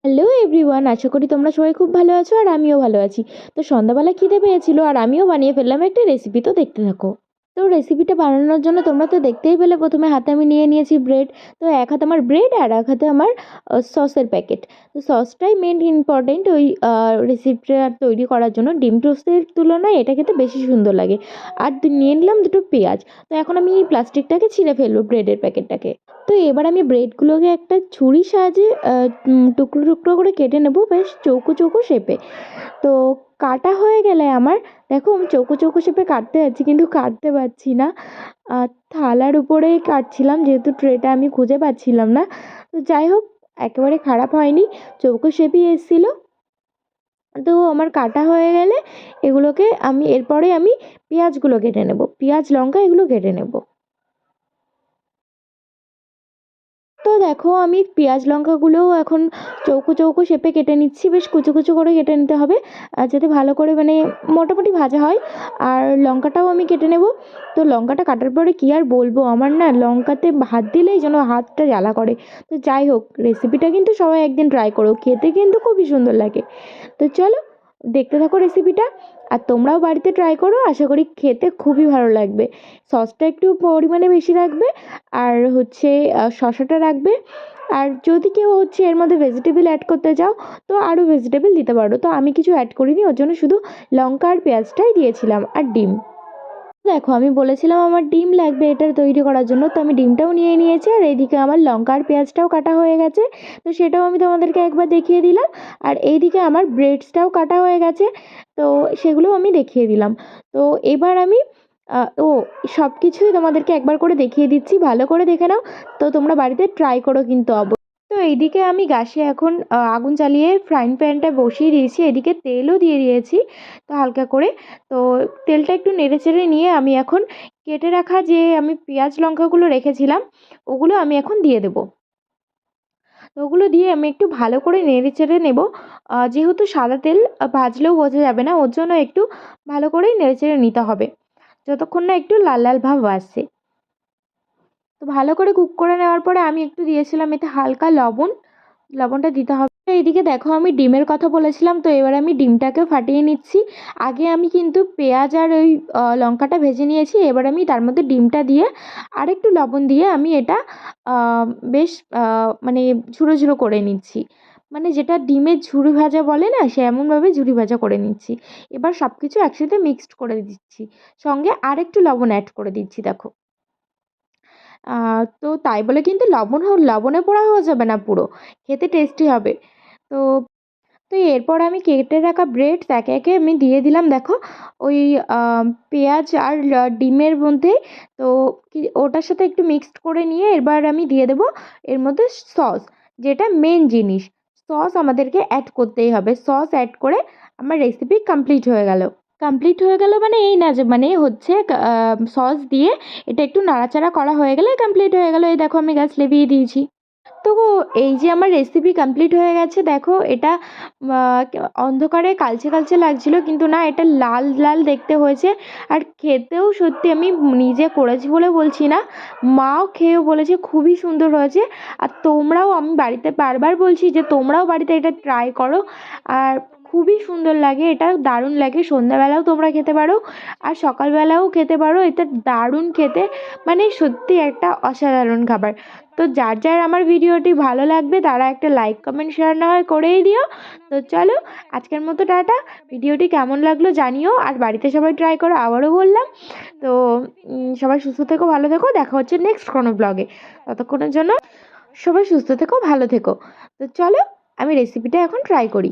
Hello everyone, আশা করি তোমরা সবাই খুব ভালো আছো আর আমিও ভালো আছি। তো সন্ধ্যাবেলা খিদে পেয়েছিল আর আমিও বানিয়ে ফেললাম একটা রেসিপি, তো দেখতে থাকো। তো রেসিপিটা বানানোর জন্য তোমরা তো দেখতেই পেলে, প্রথমে হাতে আমি নিয়ে নিয়েছি ব্রেড। তো এক হাতে আমার ব্রেড আর এক হাতে আমার সসের প্যাকেট। তো সসটাই মেন ইম্পর্টেন্ট ওই রেসিপিটা তৈরি করার জন্য। ডিম টোস্টের তুলনায় এটা খেতে বেশি সুন্দর লাগে। আর নিয়ে নিলাম দুটো পেঁয়াজ। তো এখন আমি এই প্লাস্টিকটাকে ছিঁড়ে ফেলবো, ব্রেডের প্যাকেটটাকে। তো এবার আমি ব্রেডগুলোকে একটা ছুরির সাহায্যে টুকরো টুকরো করে কেটে নেব, বেশ চৌকো চৌকো শেপে। তো কাটা হয়ে গেলে আমার, দেখো আমি চৌকো চৌকো শেপে কাটতে যাচ্ছি কিন্তু কাটতে পারছি না। থালার উপরেই কাটছিলাম যেহেতু ট্রেটা আমি খুঁজে পাচ্ছিলাম না। তো যাই হোক, একেবারে খারাপ হয়নি, চৌকো শেপই এসেছিলো। তো আমার কাটা হয়ে গেলে এগুলোকে এরপরে আমি পেঁয়াজগুলো কেটে নেব, পেঁয়াজ লঙ্কা এগুলো কেটে নেব। তো দেখো আমি পেঁয়াজ লঙ্কাগুলোও এখন চৌকো চৌকো শেপে কেটে নিচ্ছি, বেশ কুচো কুচো করে কেটে নিতে হবে যাতে ভালো করে মানে মোটামুটি ভাজা হয়। আর লঙ্কাটাও আমি কেটে নেব। তো লঙ্কাটা কাটার পরে কী আর বলবো, আমার না লঙ্কাতে হাত দিলেই যেন হাতটা জ্বালা করে। তো যাই হোক, রেসিপিটা কিন্তু সবাই একদিন ট্রাই করো, খেতে কিন্তু খুবই সুন্দর লাগে। তো চলো দেখতে থাকো রেসিপিটা, আর তোমরাও বাড়িতে ট্রাই করো, আশা করি খেতে খুবই ভালো লাগবে। সসটা একটু পরিমাণে বেশি রাখবে, আর হচ্ছে শসাটা রাখবে। আর যদি কেউ হচ্ছে এর মধ্যে ভেজিটেবল অ্যাড করতে চাও তো আরও ভেজিটেবল দিতে পারো। তো আমি কিছু অ্যাড করিনি, ওর জন্য শুধু লঙ্কা আর পেঁয়াজটাই দিয়েছিলাম, আর ডিম। দেখো আমি বলেছিলাম আমার ডিম লাগবে এটা তৈরি করার জন্য, তো আমি ডিমটাও নিয়ে নিয়েছি। আর এইদিকে আমার লঙ্কা আর পেঁয়াজটাও কাটা হয়ে গেছে, তো সেটাও আমি তোমাদেরকে একবার দেখিয়ে দিলাম। আর এইদিকে আমার ব্রেডসটাও কাটা হয়ে গেছে, তো সেগুলোও আমি দেখিয়ে দিলাম। তো এবার আমি সব কিছুই তোমাদেরকে একবার করে দেখিয়ে দিচ্ছি, ভালো করে দেখে নাও। তো তোমরা বাড়িতে ট্রাই করো কিন্তু তো এইদিকে আমি গ্যাসে এখন আগুন জ্বালিয়ে ফ্রাইং প্যানটা বসিয়ে দিয়েছি, এদিকে তেলও দিয়ে দিয়েছি তো হালকা করে। তো তেলটা একটু নেড়ে চেড়ে নিয়ে আমি এখন কেটে রাখা যে আমি পেঁয়াজ লঙ্কাগুলো রেখেছিলাম ওগুলো আমি এখন দিয়ে দেবো। তো ওগুলো দিয়ে আমি একটু ভালো করে নেড়ে চেড়ে নেব। যেহেতু সাদা তেল, ভাজলেও বোঝা যাবে না, ওর জন্য একটু ভালো করেই নেড়ে চেড়ে নিতে হবে যতক্ষণ না একটু লাল লাল ভাব আসছে। তো ভালো করে কুক করে নেওয়ার পরে আমি একটু দিয়েছিলাম এতে হালকা লবণ, লবণটা দিতে হবে। তো এইদিকে দেখো আমি ডিমের কথা বলেছিলাম, তো এবার আমি ডিমটাকে ফাটিয়ে নিচ্ছি। আগে আমি কিন্তু পেঁয়াজ আর ওই লঙ্কাটা ভেজে নিয়েছি, এবার আমি তার মধ্যে ডিমটা দিয়ে আর একটু লবণ দিয়ে আমি এটা বেশ মানে ঝুড়ো ঝুড়ো করে নিচ্ছি। মানে যেটা ডিমের ঝুরি ভাজা বলে না, সে এমনভাবে ঝুরি ভাজা করে নিচ্ছি। এবার সব কিছু একসাথে মিক্সড করে দিচ্ছি, সঙ্গে আর একটু লবণ অ্যাড করে দিচ্ছি দেখো। তো তাই বলে কিন্তু লবণে পোড়া হয়ে যাবে না পুরো, খেতে টেস্টি হবে। তো তো এরপর আমি কেটে রাখা ব্রেড একে একে আমি দিয়ে দিলাম দেখো ওই পেঁয়াজ আর ডিমের মধ্যে। তো ওটার সাথে একটু মিক্সড করে নিয়ে এবার আমি দিয়ে দেবো এর মধ্যে সস, যেটা মেন জিনিস। সস আমাদেরকে অ্যাড করতেই হবে, সস অ্যাড করে আমার রেসিপি কমপ্লিট হয়ে গেল মানে এই না যে মানে হচ্ছে সস দিয়ে এটা একটু নাড়াচাড়া করা হয়ে গেলে কমপ্লিট হয়ে গেল। এই দেখো আমি গ্যাস লেভিয়ে দিয়েছি। তো এই যে আমার রেসিপি কমপ্লিট হয়ে গেছে, দেখো এটা অন্ধকারে কালচে কালচে লাগছিল কিন্তু না, এটা লাল লাল দেখতে হয়েছে। আর খেতেও সত্যি, আমি নিজে করেছি বলে বলছি না, মাও খেয়েও বলেছে খুবই সুন্দর হয়েছে। আর তোমরাও, আমি বাড়িতে বারবার বলছি যে তোমরাও বাড়িতে এটা ট্রাই করো। আর খুবই সুন্দর লাগে, এটা দারুণ লাগে। সন্ধ্যাবেলাও তোমরা খেতে পারো আর সকালবেলাও খেতে পারো, এটা দারুণ খেতে, মানে সত্যি একটা অসাধারণ খাবার। তো যার যার আমার ভিডিওটি ভালো লাগবে তারা একটা লাইক কমেন্ট শেয়ার না হয় করেই দিও। তো চলো আজকের মতো টাটা। ভিডিওটি কেমন লাগলো জানিও, আর বাড়িতে সবাই ট্রাই করো আবারও বললাম। তো সবাই সুস্থ থেকো, ভালো থেকো, দেখা হচ্ছে নেক্সট কোনো ব্লগে। ততক্ষণের জন্য সবাই সুস্থ থেকো, ভালো থেকো। তো চলো আমি রেসিপিটা এখন ট্রাই করি।